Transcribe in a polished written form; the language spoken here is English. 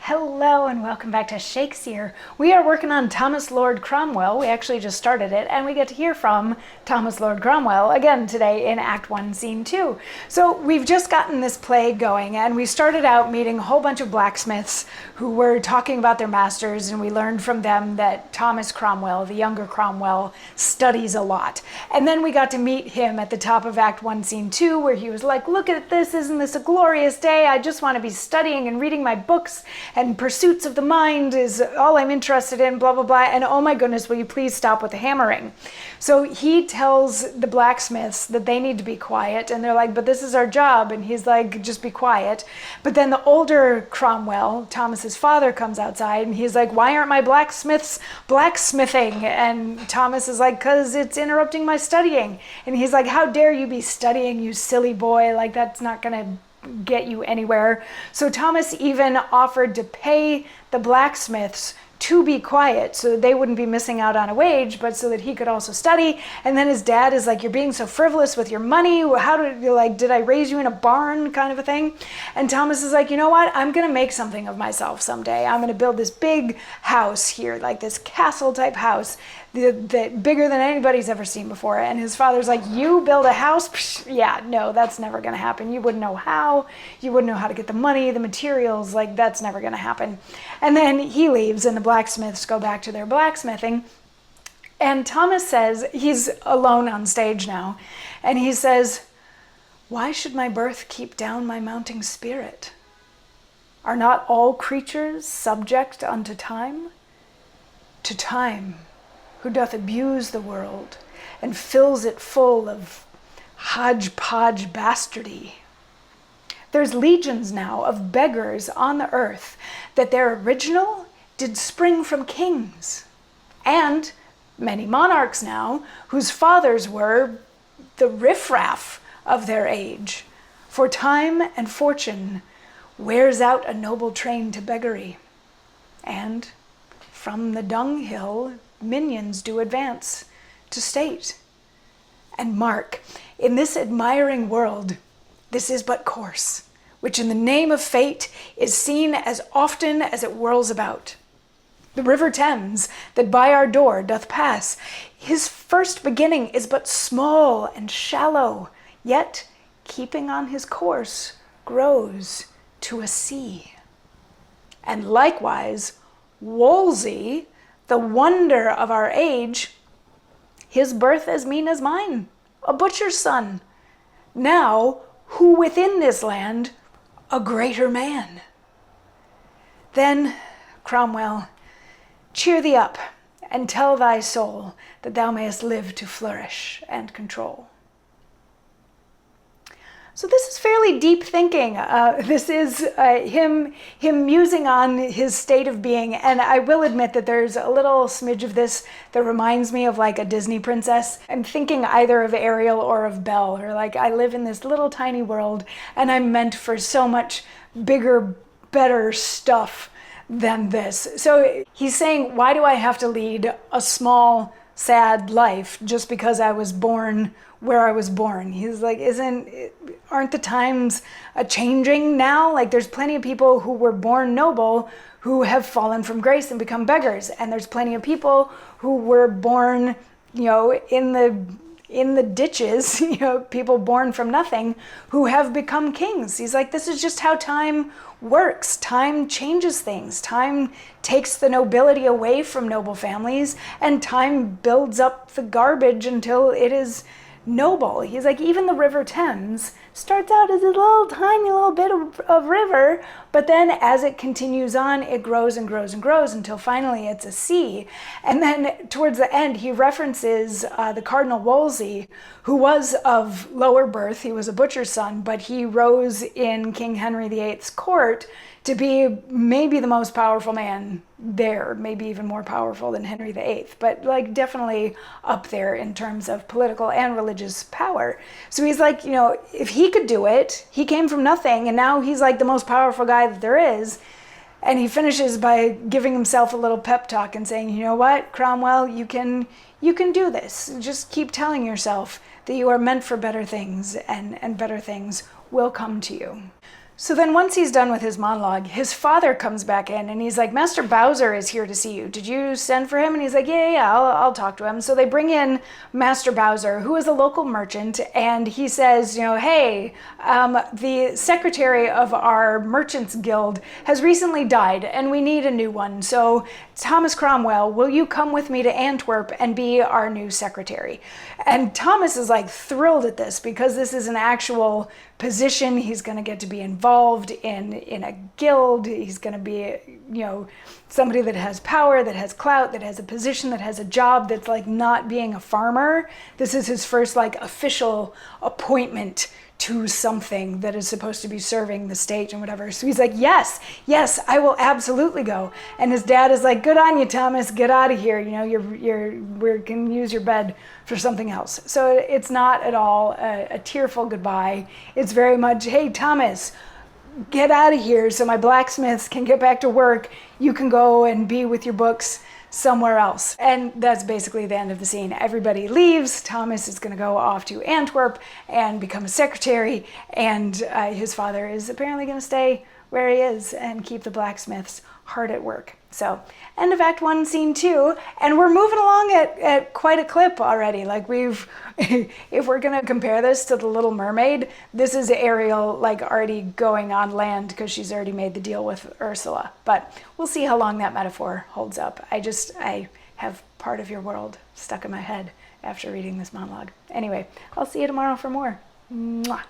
Hello and welcome back to Shakesyear. We are working on Thomas Lord Cromwell. We actually just started it and we get to hear from Thomas Lord Cromwell again today in Act 1, Scene 2. So we've just gotten this play going and we started out meeting a whole bunch of blacksmiths who were talking about their masters, and we learned from them that Thomas Cromwell, the younger Cromwell, studies a lot. And then we got to meet him at the top of Act 1, Scene 2 where he was like, look at this, isn't this a glorious day? I just want to be studying and reading my books, and pursuits of the mind is all I'm interested in, blah, blah, blah. And oh my goodness, will you please stop with the hammering? So he tells the blacksmiths that they need to be quiet. And they're like, but this is our job. And he's like, just be quiet. But then the older Cromwell, Thomas's father, comes outside and he's like, why aren't my blacksmiths blacksmithing? And Thomas is like, because it's interrupting my studying. And he's like, how dare you be studying, you silly boy? Like, that's not going to get you anywhere. So Thomas even offered to pay the blacksmiths to be quiet so that they wouldn't be missing out on a wage, but so that he could also study. And then his dad is like, you're being so frivolous with your money. How did I raise you in a barn, kind of a thing? And Thomas is like, you know what? I'm going to make something of myself someday. I'm going to build this big house here, like this castle type house that bigger than anybody's ever seen before. And his father's like, you build a house? Psh, yeah, no, that's never going to happen. You wouldn't know how. You wouldn't know how to get the money, the materials. Like, that's never going to happen. And then he leaves and the blacksmiths go back to their blacksmithing. And Thomas says, he's alone on stage now, and he says, why should my birth keep down my mounting spirit? Are not all creatures subject unto time? To time, who doth abuse the world and fills it full of hodgepodge bastardy. There's legions now of beggars on the earth that their original did spring from kings, and many monarchs now whose fathers were the riffraff of their age. For time and fortune wears out a noble train to beggary, and from the dunghill minions do advance to state. And mark, in this admiring world, this is but course, which in the name of fate is seen as often as it whirls about. The river Thames that by our door doth pass, his first beginning is but small and shallow, yet keeping on his course grows to a sea. And likewise, Wolsey, the wonder of our age, his birth as mean as mine, a butcher's son. Now, who within this land a greater man? Then, Cromwell, cheer thee up and tell thy soul that thou mayest live to flourish and control. So this is fairly deep thinking. This is him musing on his state of being. And I will admit that there's a little smidge of this that reminds me of like a Disney princess. I'm thinking either of Ariel or of Belle, or like, I live in this little tiny world and I'm meant for so much bigger, better stuff than this. So he's saying, why do I have to lead a small, sad life just because I was born where I was born? He's like, aren't the times changing now? Like, there's plenty of people who were born noble who have fallen from grace and become beggars. And there's plenty of people who were born, in the ditches, people born from nothing who have become kings. He's like, this is just how time works. Time changes things. Time takes the nobility away from noble families, and time builds up the garbage until it is noble. He's like, even the river Thames starts out as a little tiny little bit of river, but then as it continues on, it grows and grows and grows until finally it's a sea. And then towards the end, he references the Cardinal Wolsey, who was of lower birth. He was a butcher's son, but he rose in King Henry VIII's court to be maybe the most powerful man there, maybe even more powerful than Henry VIII, but like definitely up there in terms of political and religious power. So he's like, if he could do it, he came from nothing, and now he's like the most powerful guy that there is. And he finishes by giving himself a little pep talk and saying, you know what, Cromwell, you can do this. Just keep telling yourself that you are meant for better things, and better things will come to you. So then once he's done with his monologue, his father comes back in and he's like, Master Bowser is here to see you. Did you send for him? And he's like, yeah, I'll talk to him. So they bring in Master Bowser, who is a local merchant, and he says, hey, the secretary of our Merchants Guild has recently died and we need a new one. So Thomas Cromwell, will you come with me to Antwerp and be our new secretary? And Thomas is like thrilled at this because this is an actual position. He's going to get to be involved in a guild. He's going to be, somebody that has power, that has clout, that has a position, that has a job, that's like not being a farmer. This is his first like official appointment to something that is supposed to be serving the state and whatever. So he's like, yes, I will absolutely go. And his dad is like, good on you, Thomas, get out of here. We can use your bed for something else. So it's not at all a tearful goodbye. It's very much, hey, Thomas, get out of here so my blacksmiths can get back to work. You can go and be with your books somewhere else. And that's basically the end of the scene. Everybody leaves. Thomas is going to go off to Antwerp and become a secretary, and his father is apparently going to stay where he is and keep the blacksmiths hard at work. So end of Act 1, Scene 2, and we're moving along at quite a clip already. Like if we're going to compare this to The Little Mermaid, this is Ariel like already going on land because she's already made the deal with Ursula. But we'll see how long that metaphor holds up. I have part of your world stuck in my head after reading this monologue. Anyway, I'll see you tomorrow for more. Mwah.